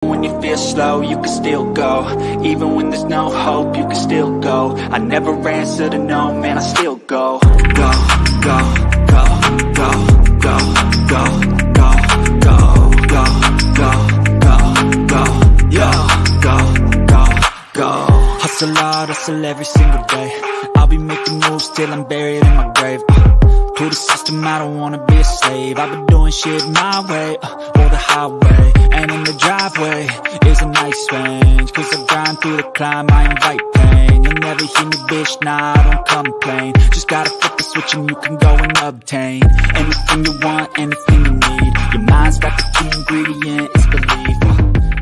When you feel slow, you can still go. Even when there's no hope, you can still go. I never answer to no, man, I still go. Go, go, go, go, go, go, go, go, go, go, go, go, go. Hustle hard, hustle every single day. I'll be making moves till I'm buried in my grave. To the system, I don't wanna be a slave. I've been doing shit my way, or the highway. And in the driveway is a nice range. Cause I grind through the climb, I invite pain. You'll never hear me, bitch, nah, I don't complain. Just gotta flip the switch and you can go and obtain anything you want, anything you need. Your mind's got the key ingredient, it's belief.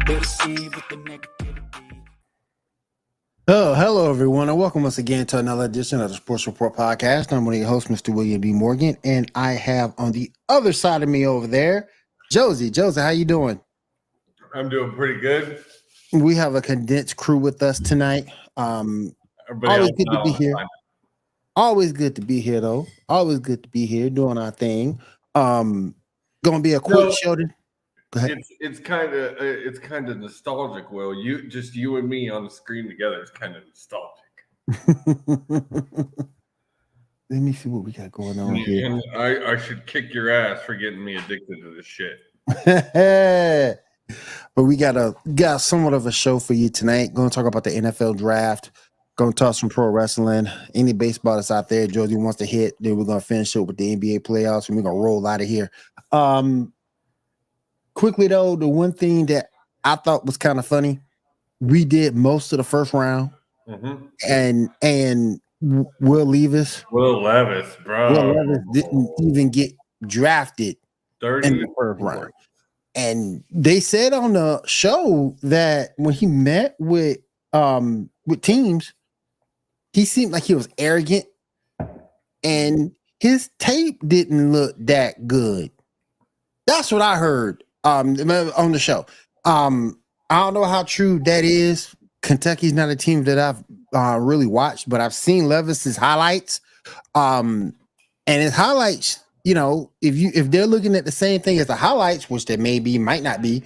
They'll deceive with the negativity. Oh, hello, everyone, and welcome once again to another edition of the Sports Report Podcast. I'm one of your hosts, Mr. William B. Morgan, and I have on the other side of me over there, Josie. Josie, how you doing? I'm doing pretty good. We have a condensed crew with us tonight. Always good to be here. Always good to be here, though. Always good to be here doing our thing. Gonna be a quick show. Go ahead. It's kind of nostalgic. Will you and me on the screen together? It's kind of nostalgic. Let me see what we got going on here. And I should kick your ass for getting me addicted to this shit. But we got somewhat of a show for you tonight. Going to talk about the NFL draft. Going to talk some pro wrestling. Any baseball that's out there, Josie wants to hit. Then we're going to finish it with the NBA playoffs, and we're going to roll out of here. Quickly though, the one thing that I thought was kind of funny, we did most of the first round, and Will Levis, bro, didn't even get drafted in the first round. And they said on the show that when he met with teams, he seemed like he was arrogant, and his tape didn't look that good. That's what I heard on the show. I don't know how true that is. Kentucky's not a team that I've really watched, but I've seen Levis's highlights. And his highlights, you know, if they're looking at the same thing as the highlights, which they might not be,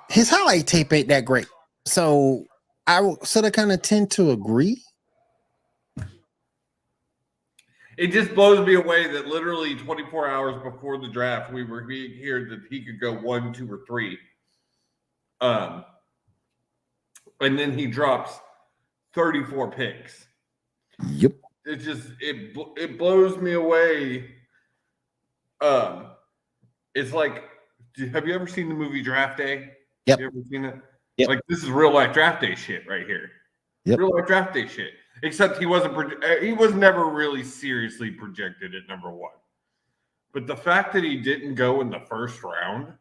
his highlight tape ain't that great. So I sort of kind of tend to agree. It just blows me away that literally 24 hours before the draft, we were being heard that he could go 1, 2, or 3. And then he drops 34 picks. Yep. It blows me away. It's like, have you ever seen the movie Draft Day? Yep. You ever seen it? Yep. Like, this is real life draft day shit right here. Yep. Real life draft day shit. Except he was never really seriously projected at number 1. But the fact that he didn't go in the first round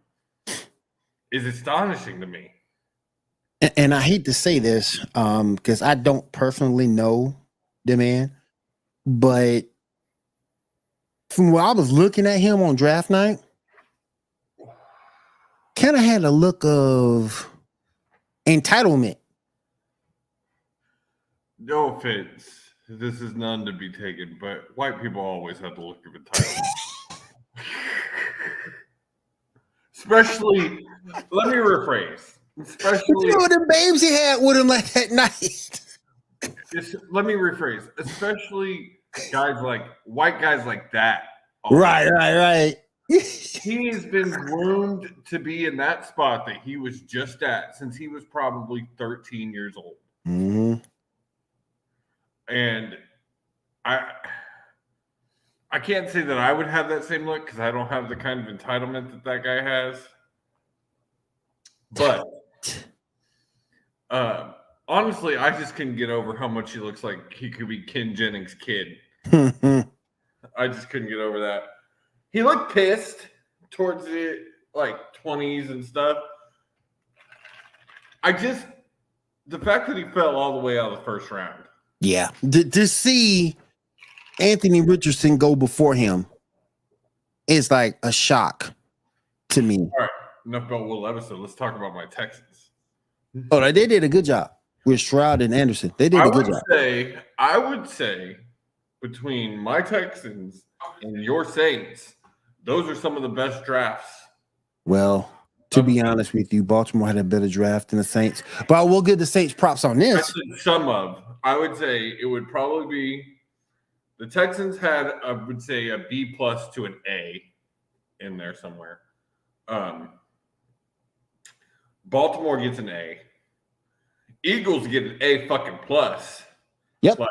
is astonishing to me. And I hate to say this because I don't personally know the man, but from what I was looking at him on draft night, kind of had a look of entitlement. No offense, this is none to be taken, but white people always have the look of entitlement. Especially, let me rephrase. Especially, you know the babes he had with him like that night. Let me rephrase. Especially white guys like that. Right. He has been groomed to be in that spot that he was just at since he was probably 13 years old. Mm-hmm. And I can't say that I would have that same look because I don't have the kind of entitlement that guy has. But honestly, I just couldn't get over how much he looks like he could be Ken Jennings' kid. I just couldn't get over that. He looked pissed towards the 20s and stuff. The fact that he fell all the way out of the first round. Yeah, to see Anthony Richardson go before him is like a shock to me. All right, enough about Will Levis. So let's talk about my Texans. Oh, they did a good job with Stroud and Anderson. They did a good job. I would say between my Texans and your Saints, those are some of the best drafts. Well, To be honest with you, Baltimore had a better draft than the Saints. But I will give the Saints props on this. I would say it would probably be the Texans had, I would say, a B plus to an A in there somewhere. Baltimore gets an A. Eagles get an A fucking plus. Yep. Like,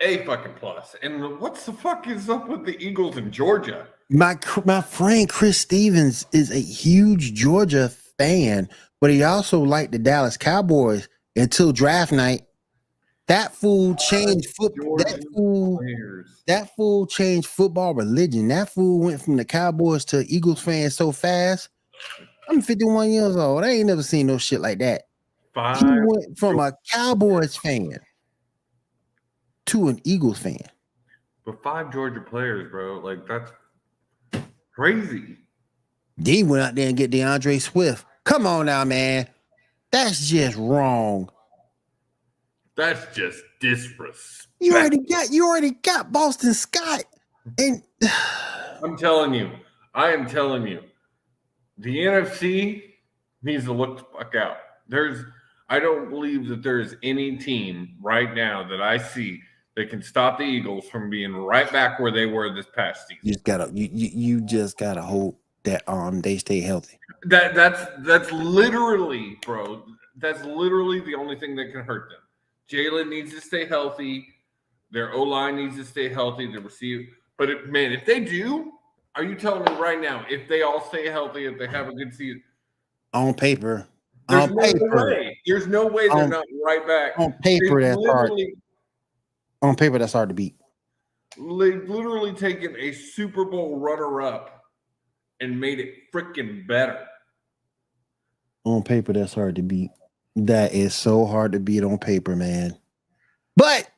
A fucking plus. And what's the fuck is up with the Eagles in Georgia? My friend Chris Stevens is a huge Georgia fan, but he also liked the Dallas Cowboys until draft night. That fool changed football. That fool changed football religion. That fool went from the Cowboys to Eagles fans so fast. I'm 51 years old. I ain't never seen no shit like that. He went from a Cowboys fan to an Eagles fan. But 5 Georgia players, bro. Like, that's crazy. They went out there and get DeAndre Swift. Come on now, man. That's just wrong. That's just disrespect. You already got Boston Scott. And I am telling you, the NFC needs to look the fuck out. I don't believe that there is any team right now that I see that can stop the Eagles from being right back where they were this past season. You just gotta hope that they stay healthy. That's literally, bro. That's literally the only thing that can hurt them. Jalen needs to stay healthy. Their O-line needs to stay healthy. The receiver, but if they do, are you telling me right now if they all stay healthy, if they have a good season? On paper, there's no way they're not right back. On paper, that's hard. On paper, that's hard to beat. They've literally taken a Super Bowl runner-up and made it freaking better. On paper, that's hard to beat. That is so hard to beat on paper, man. But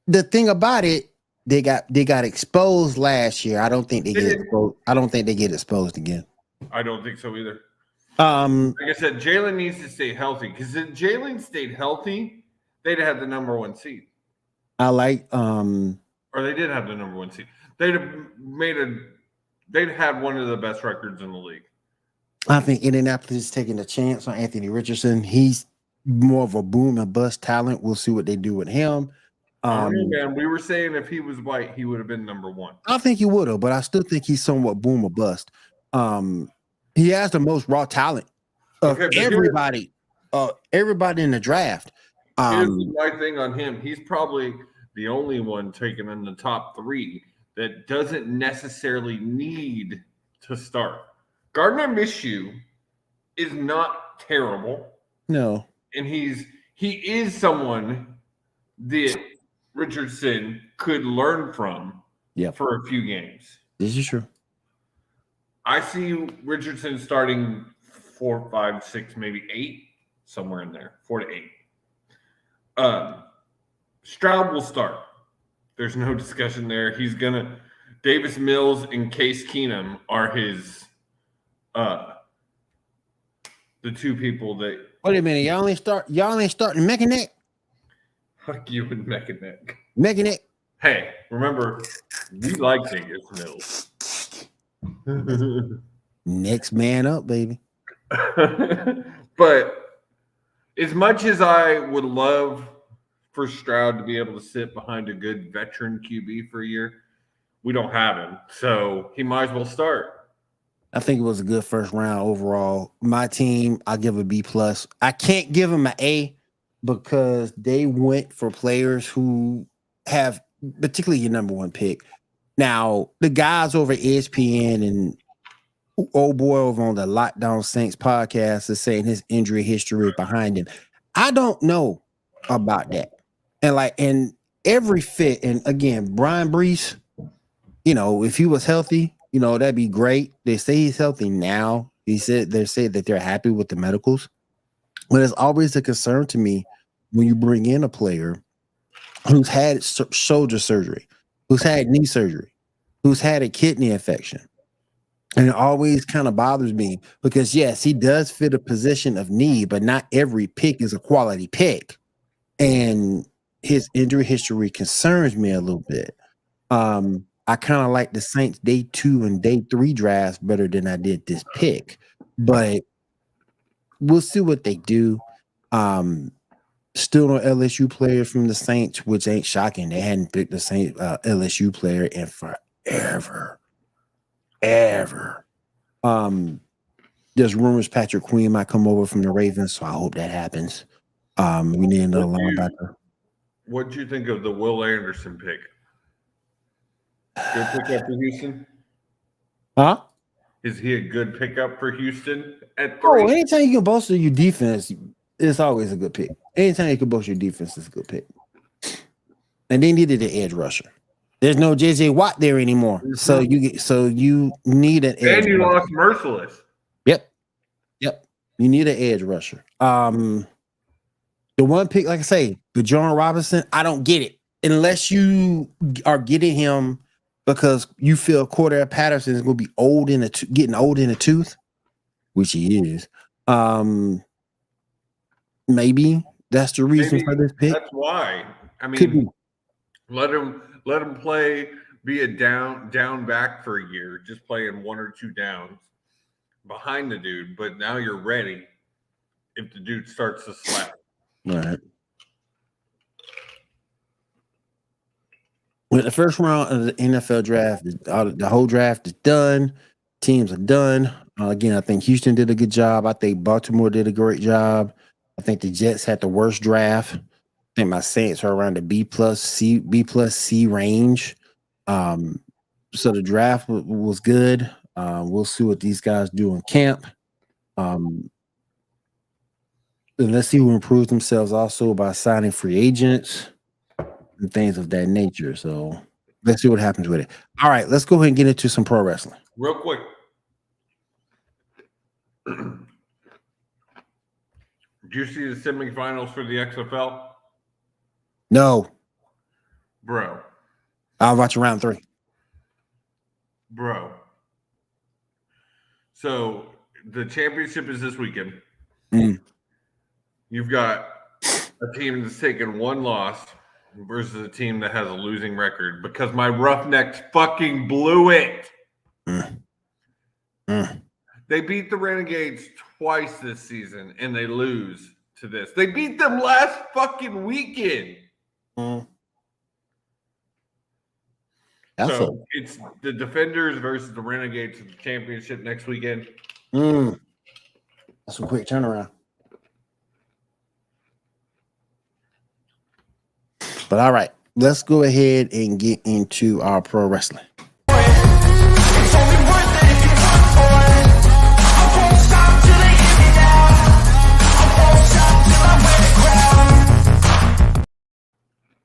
the thing about it, they got exposed last year. I don't think they get exposed. I don't think they get exposed again. I don't think so either. Like I said, Jalen needs to stay healthy because if Jalen stayed healthy, they'd have the number 1 seed. I like or they did have the number 1 seed. They'd had one of the best records in the league. I think Indianapolis is taking a chance on Anthony Richardson. He's more of a boom and bust talent. We'll see what they do with him. Man, we were saying if he was white, he would have been number 1. I think he would have, but I still think he's somewhat boom or bust. He has the most raw talent of everybody in the draft. Here's my thing on him. He's probably the only one taken in the top 3 that doesn't necessarily need to start. Gardner Minshew is not terrible. No. And he is someone that Richardson could learn from for a few games. This is true. I see Richardson starting 4, 5, 6, maybe 8, somewhere in there, 4 to 8. Stroud will start. There's no discussion there. He's gonna. Davis Mills and Case Keenum are his. The 2 people that. Wait a minute, y'all ain't starting Mechaneck? Fuck you and Mechaneck. Mechaneck. Hey, remember, we like Davis Mills. Next man up, baby. But as much as I would love for Stroud to be able to sit behind a good veteran QB for a year, we don't have him. So he might as well start. I think it was a good first round overall. My team, I'll give a B+. I can't give them an A because they went for players who have, particularly your number 1 pick. Now, the guys over at ESPN and old boy over on the Lockdown Saints podcast is saying his injury history behind him. I don't know about that. And every fit, and again, Brian Brees, if he was healthy, that'd be great. They say he's healthy now. They said that they're happy with the medicals. But it's always a concern to me when you bring in a player who's had shoulder surgery, who's had knee surgery, who's had a kidney infection. And it always kind of bothers me because, yes, he does fit a position of need, but not every pick is a quality pick. And his injury history concerns me a little bit. I kind of like the Saints day 2 and day 3 drafts better than I did this pick. But we'll see what they do. Still no LSU players from the Saints, which ain't shocking. They hadn't picked the same LSU player in forever. Ever. There's rumors Patrick Queen might come over from the Ravens, so I hope that happens. We need another linebacker. What do you think of the Will Anderson pick? Good pickup for Houston? Huh? Is he a good pickup for Houston at 3? Oh, anytime you can bolster your defense, it's always a good pick. Anytime you can bolster your defense, it's a good pick. And they needed an edge rusher. There's no JJ Watt there anymore. Mm-hmm. So you need an edge. And you rusher. Lost Merciless. Yep. You need an edge rusher. The one pick, like I say, the John Robinson, I don't get it. Unless you are getting him because you feel Cordell Patterson is going to be getting old in the tooth, which he is. Maybe that's the reason for this pick. That's why. I mean, let him play, be a down back for a year, just playing 1 or 2 downs behind the dude. But now you're ready if the dude starts to slap. Right. With the first round of the NFL draft, the whole draft is done. Teams are done. Again, I think Houston did a good job. I think Baltimore did a great job. I think the Jets had the worst draft. I think my Saints are around the B plus C range. So the draft was good. We'll see what these guys do in camp. And let's see who improves themselves also by signing free agents and things of that nature. So let's see what happens with it. All right, let's go ahead and get into some pro wrestling. Real quick. Did you see the semifinals for the XFL? No. Bro. I'll watch round 3. Bro. So the championship is this weekend. You've got a team that's taken 1 loss versus a team that has a losing record because my Roughnecks fucking blew it. They beat the Renegades twice this season, and they lose to this. They beat them last fucking weekend. So it's the Defenders versus the Renegades in the championship next weekend. That's a quick turnaround. But all right, let's go ahead and get into our pro wrestling.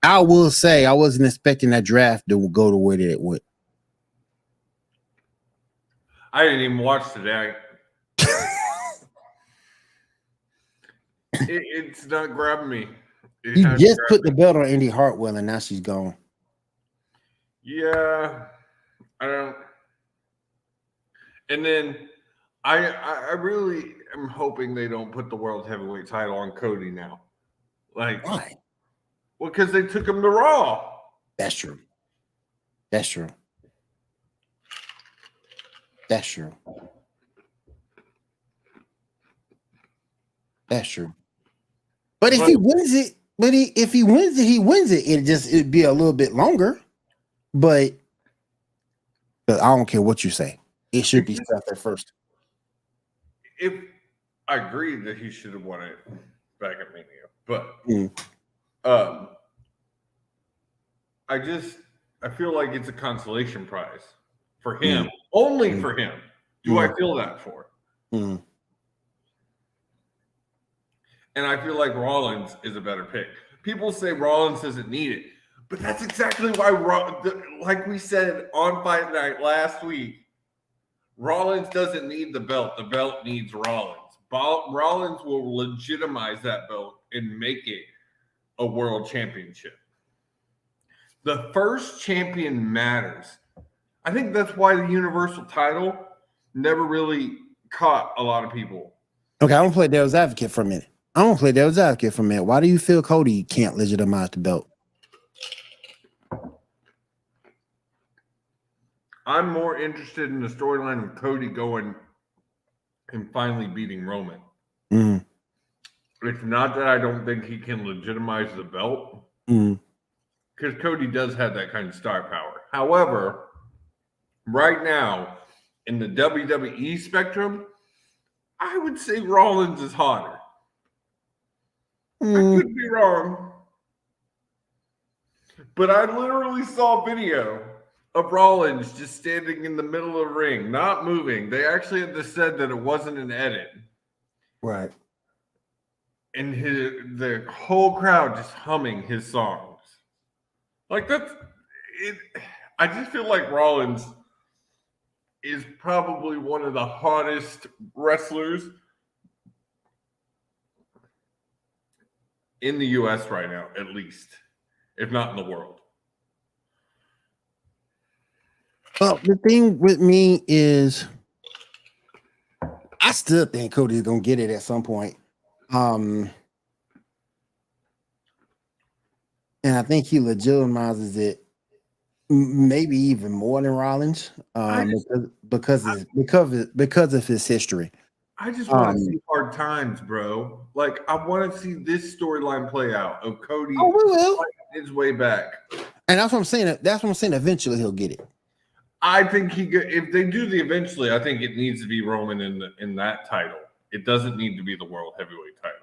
I will say I wasn't expecting that draft to go the way that it went. I didn't even watch today. It's not grabbing me. You just put the belt on Indy Hartwell, and now she's gone. Yeah, I don't. And then I really am hoping they don't put the world heavyweight title on Cody now. Like, why? Well, because they took him to Raw. That's true. That's true. But if he wins it, if he wins it, he wins it. It'd be a little bit longer. But I don't care what you say. It should be Seth at first. If I agree that he should have won it back at Mania, but I feel like it's a consolation prize for him, only for him. Do I feel that for? And I feel like Rollins is a better pick. People say Rollins doesn't need it, but that's exactly why, like we said on Fight Night last week, Rollins doesn't need the belt. The belt needs Rollins. Rollins will legitimize that belt and make it a world championship. The first champion matters. I think that's why the Universal title never really caught a lot of people. Okay, I want to play devil's advocate for a minute. Why do you feel Cody can't legitimize the belt? I'm more interested in the storyline of Cody going and finally beating Roman. Mm. It's not that I don't think he can legitimize the belt, because Cody does have that kind of star power. However, right now in the WWE spectrum, I would say Rollins is hotter. I could be wrong, but I literally saw a video of Rollins just standing in the middle of the ring, not moving. They actually had to said that it wasn't an edit. Right. And the whole crowd just humming his songs. Like that's it. I just feel like Rollins is probably one of the hottest wrestlers in the US right now, at least, if not in the world. Well, the thing with me is I still think Cody's gonna get it at some point. And I think he legitimizes it maybe even more than Rollins, because of his history. I just want to see hard times, bro. Like I want to see this storyline play out of Cody fighting his way back. And that's what I'm saying. That's what I'm saying. Eventually, he'll get it. I think if they do the eventually, I think it needs to be Roman in that title. It doesn't need to be the world heavyweight title.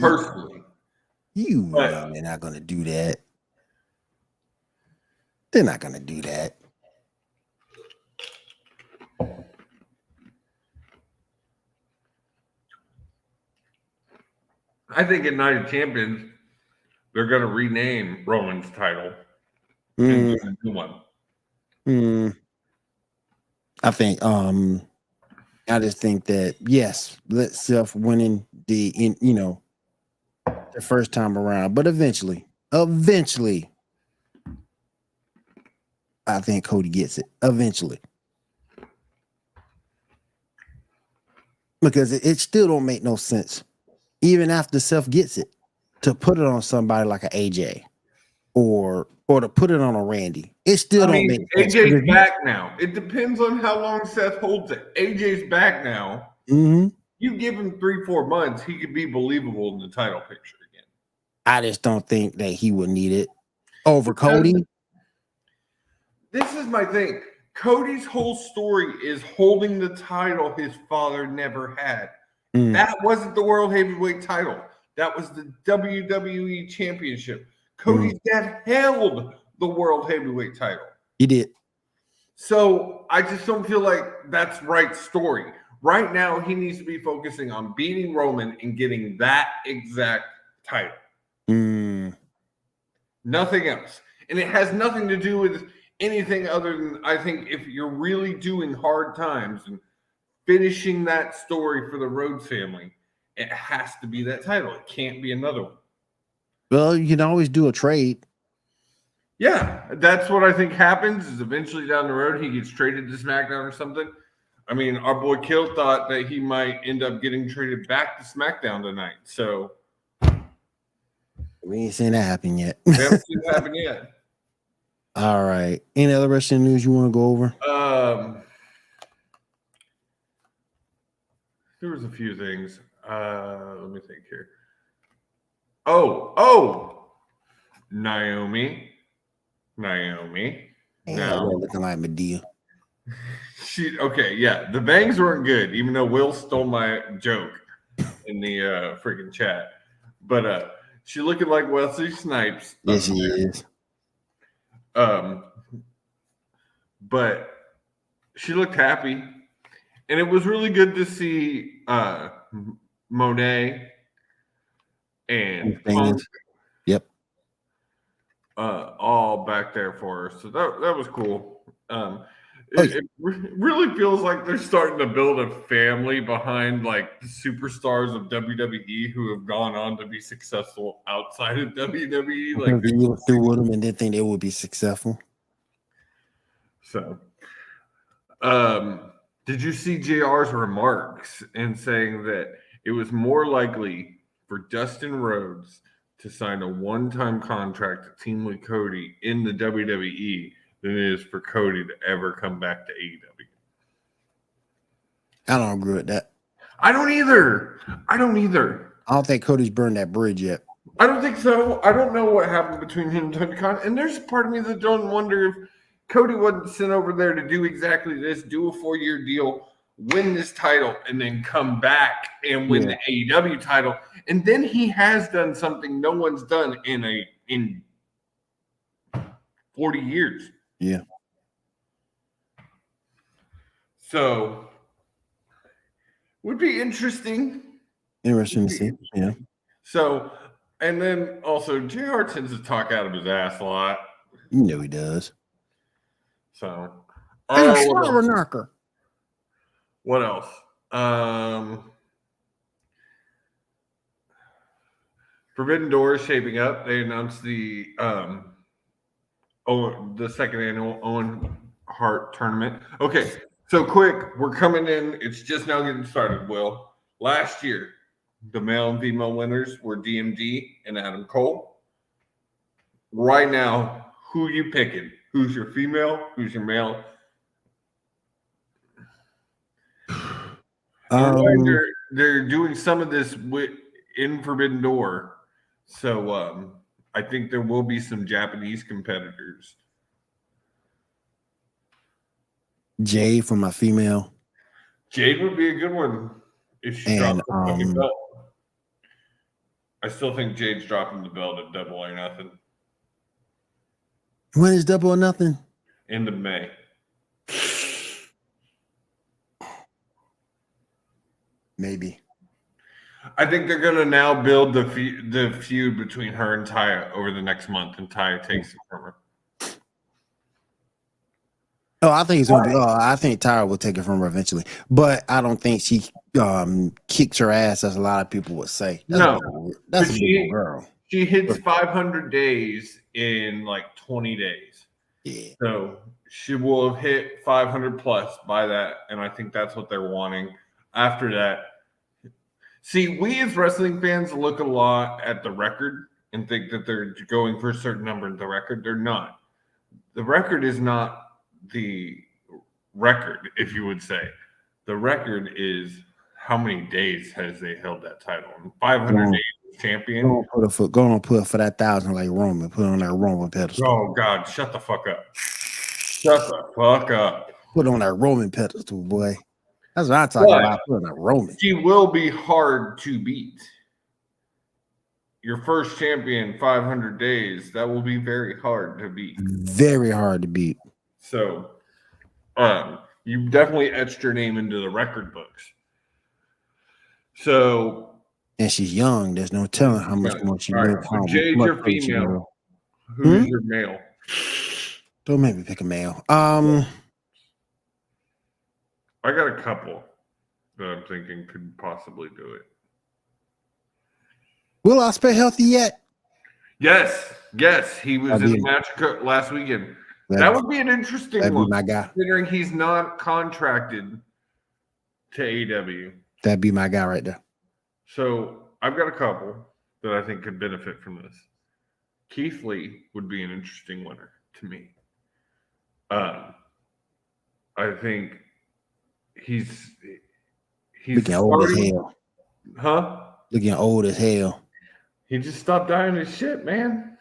Personally, they're not going to do that. They're not going to do that. I think at Night of Champions, they're going to rename Roman's title. And do a new one. I think I just think that yes, let Seth winning the first time around, but eventually, I think Cody gets it eventually, because it still don't make no sense, even after Seth gets it, to put it on somebody like an AJ or to put it on a Randy. It still don't make sense. AJ's back now. It depends on how long Seth holds it. AJ's back now. Mm-hmm. You give him 3-4 months, he could be believable in the title picture again. I just don't think that he would need it over Cody. This is my thing. Cody's whole story is holding the title his father never had. That wasn't the World Heavyweight title. That was the WWE Championship. Cody's dad held the World Heavyweight title. He did. So I just don't feel like that's right story. Right now, he needs to be focusing on beating Roman and getting that exact title. Nothing else. And it has nothing to do with anything other than, I think, if you're really doing hard times and finishing that story for the Rhodes family, it has to be that title. It can't be another one. Well, you can always do a trade. Yeah, that's what I think happens, is eventually down the road he gets traded to SmackDown or something. I mean, our boy Kill thought that he might end up getting traded back to SmackDown tonight. So we ain't seen that happen yet. We haven't seen that happen yet. All right. Any other wrestling news you want to go over? There was a few things. Let me think here. Oh, Naomi. Now looking like Medea. The bangs weren't good, even though Will stole my joke in the freaking chat. But she looking like Wesley Snipes. Yes, she is. But she looked happy, and it was really good to see Monet and Punk, all back there for her. So that was cool. It really feels like they're starting to build a family behind like the superstars of WWE who have gone on to be successful outside of WWE. Like they went through with them and didn't think they would be successful. So, did you see JR's remarks in saying that it was more likely for Dustin Rhodes to sign a one-time contract to team with Cody in the WWE than it is for Cody to ever come back to AEW? I don't agree with that. I don't either. I don't think Cody's burned that bridge yet. I don't think so. I don't know what happened between him and Tony Khan. And there's a part of me that don't wonder if Cody wasn't sent over there to do exactly this, do a 4-year deal, win this title, and then come back and win the AEW title. And then he has done something no one's done in 40 years. Yeah. So would be interesting. Interesting to see. Yeah. So, and then also JR tends to talk out of his ass a lot. You know he does. So, what else? Forbidden Door is shaping up. They announced the second annual Owen Hart tournament. Okay, so quick, we're coming in. It's just now getting started, Will. Last year, the male and female winners were DMD and Adam Cole. Right now, who you picking? Who's your female? Who's your male? They're doing some of this in Forbidden Door. So I think there will be some Japanese competitors. Jade for my female. Jade would be a good one if she dropped the fucking belt. I still think Jade's dropping the belt at Double or Nothing. When is Double or Nothing? End of May. Maybe. I think they're going to now build the feud between her and Taya over the next month, and Taya takes it from her. Oh, I think it's going to be. I think Taya will take it from her eventually, but I don't think she kicks her ass as a lot of people would say. That's a big girl. She hits 500 days in like 20 days. Yeah. So she will have hit 500 plus by that, and I think that's what they're wanting. After that, see, we as wrestling fans look a lot at the record and think that they're going for a certain number in the record. They're not. The record is not the record, if you would say. The record is how many days has they held that title? 500 days champion. Go on, put it for that 1,000 like Roman. Put on that Roman pedestal. Oh, God, shut the fuck up. Shut the fuck up. Put on that Roman pedestal, boy. That's what I'm talking about. Put on that Roman. She will be hard to beat. Your first champion, 500 days, that will be very hard to beat. Very hard to beat. So, you definitely etched your name into the record books. So, and she's young. There's no telling how much more she knows. So Jade's your female. Who's your male? Don't make me pick a male. I got a couple that I'm thinking could possibly do it. Will Ospreay healthy yet? Yes. He was in the match last weekend. That would be an interesting one. Be my guy. Considering he's not contracted to AEW. That'd be my guy right there. So I've got a couple that I think could benefit from this. Keith Lee would be an interesting winner to me. I think he's looking old as hell. Huh? Looking old as hell. He just stopped dying his shit, man.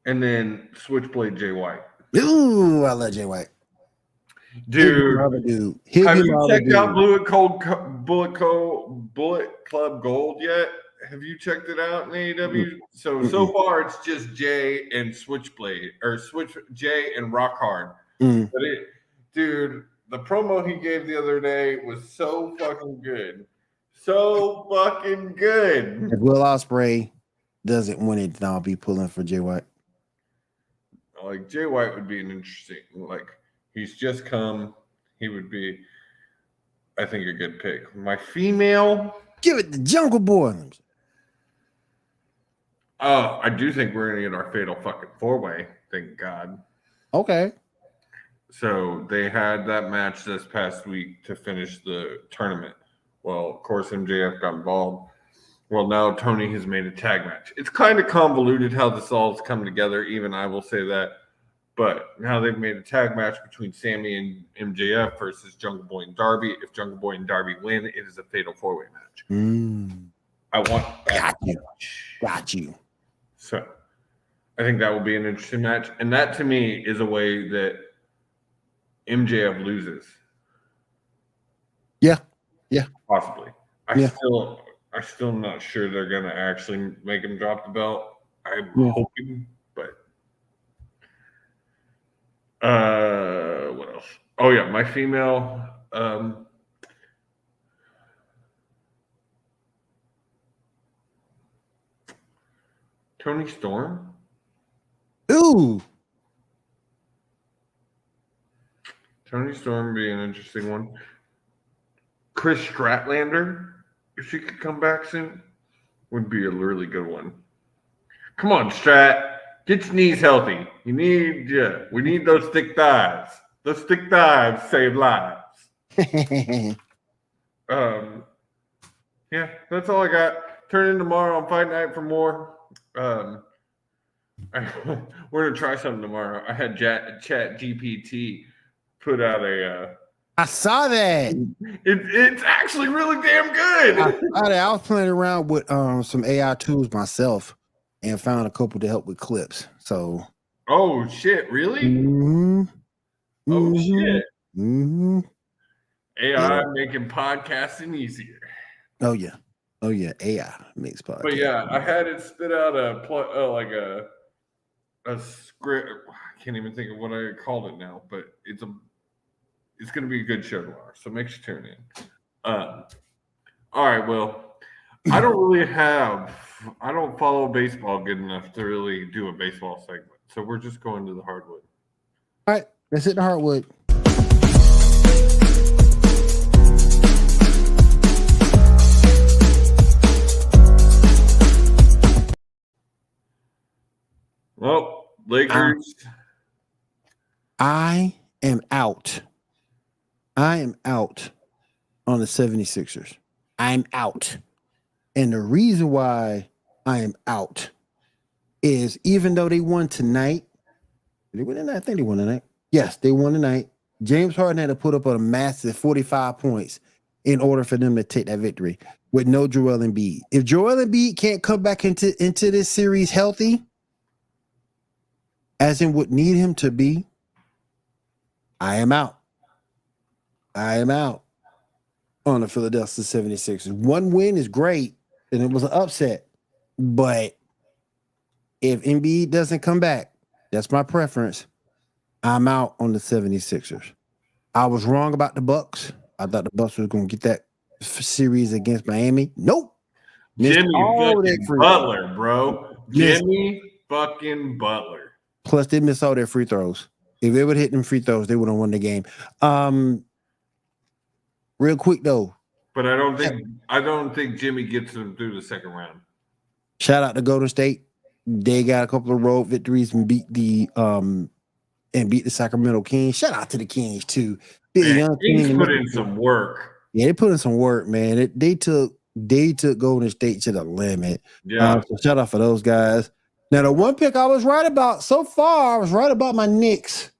And then Switchblade Jay White. Ooh, I love Jay White. Dude. Have you checked out Bullet Club Gold yet? Have you checked it out in AEW? So far it's just Jay and Switchblade, or Jay and Rock Hard. But dude, the promo he gave the other day was so fucking good. So fucking good. If Will Ospreay doesn't win it, then I'll be pulling for Jay White. Like, Jay White would be an interesting, like, he's just come. He would be, I think, a good pick. My female. Give it the Jungle Boy. Oh, I do think we're going to get our fatal fucking 4-way. Thank God. Okay. So they had that match this past week to finish the tournament. Well, of course, MJF got involved. Well, now Tony has made a tag match. It's kind of convoluted how this all has come together. Even I will say that. But now they've made a tag match between Sammy and MJF versus Jungle Boy and Darby. If Jungle Boy and Darby win, it is a fatal 4-way match. I want that. Got you. So I think that will be an interesting match. And that to me is a way that MJF loses. Yeah. Possibly. I'm still not sure they're gonna actually make him drop the belt. I'm hoping, but what else? Oh yeah, my female Toni Storm. Ooh. Toni Storm would be an interesting one. Chris Stratlander, if she could come back soon, would be a really good one. Come on, Strat. Get your knees healthy. We need those thick thighs. Those thick thighs save lives. Yeah, that's all I got. Turn in tomorrow on Fight Night for more. We're gonna try something tomorrow. I had Chat GPT put out a. I saw that. It's actually really damn good. I was playing around with some AI tools myself and found a couple to help with clips. So. Oh shit! Really? Mm-hmm. Oh shit! Mm-hmm. AI making podcasting easier. Oh yeah. AI makes podcasting. But yeah, I had it spit out a script. I can't even think of what I called it now, but it's going to be a good show tomorrow. So make sure you tune in. All right. Well, I don't follow baseball good enough to really do a baseball segment. So we're just going to the hardwood. All right. Let's hit the hardwood. Well, Lakers. I am out. I am out on the 76ers. I'm out. And the reason why I am out is even though they won tonight, did they win tonight? I think they won tonight. Yes, they won tonight. James Harden had to put up a massive 45 points in order for them to take that victory with no Joel Embiid. If Joel Embiid can't come back into this series healthy, as in would need him to be, I am out. I am out on the Philadelphia 76ers. One win is great, and it was an upset. But if Embiid doesn't come back, that's my preference. I'm out on the 76ers. I was wrong about the Bucks. I thought the Bucks was going to get that series against Miami. Nope. Jimmy fucking Butler, bro. Jimmy fucking Butler. Plus, they missed all their free throws. If they would hit them free throws, they would have won the game. Real quick though. But I don't think Jimmy gets them through the second round. Shout out to Golden State. They got a couple of road victories and beat the Sacramento Kings. Shout out to the Kings too. Kings put in some work. Yeah, they put in some work, man. They took Golden State to the limit. Yeah. So shout out for those guys. Now, the one pick I was right about so far, I was right about my Knicks.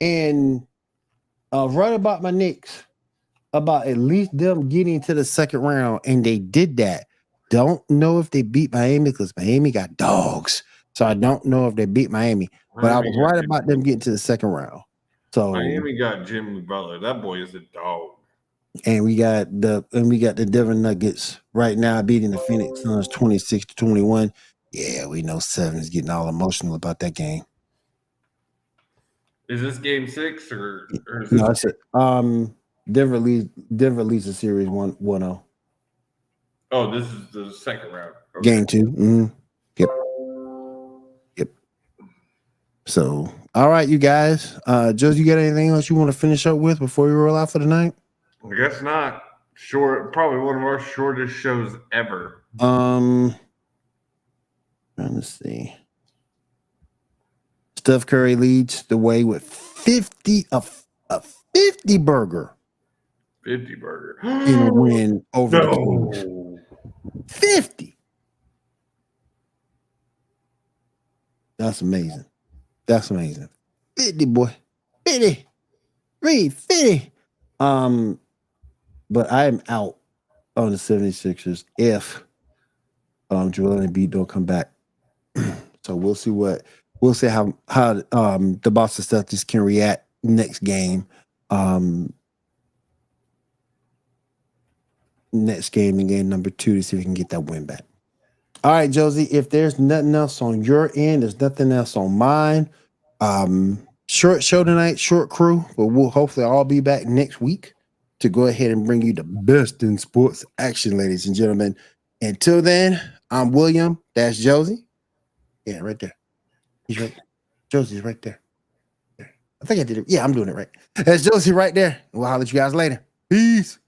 And I was right about my Knicks about at least them getting to the second round. And they did that. Don't know if they beat Miami because Miami got dogs. So I don't know if they beat Miami. But I was right about them getting to the second round. So Miami got Jimmy Butler. That boy is a dog. And we got the Denver Nuggets right now beating the Phoenix Suns 26-21. Yeah, we know Seven's getting all emotional about that game. Is this game 6 or is this? No, that's it. Denver leads the series 1-0. Oh, this is the second round. Okay. Game 2. Mm-hmm. Yep. So, all right, you guys. Joe, you got anything else you want to finish up with before we roll out for the night? I guess not. Short, probably one of our shortest shows ever. Let's see. Steph Curry leads the way with 50 burger. 50 burger. In a win over the Kings. 50. That's amazing. 50, boy. 50. Read 50. But I am out on the 76ers if Joel Embiid don't come back. So we'll see how the Boston Celtics can react next game. Next game in game number 2 to see if we can get that win back. All right, Josie, if there's nothing else on your end, there's nothing else on mine. Short show tonight, short crew, but we'll hopefully all be back next week to go ahead and bring you the best in sports action, ladies and gentlemen. Until then, I'm William. That's Josie. Yeah, right there. He's right there. Josie's right there. I think I did it. Yeah, I'm doing it right. That's Josie right there. We'll holler at you guys later. Peace.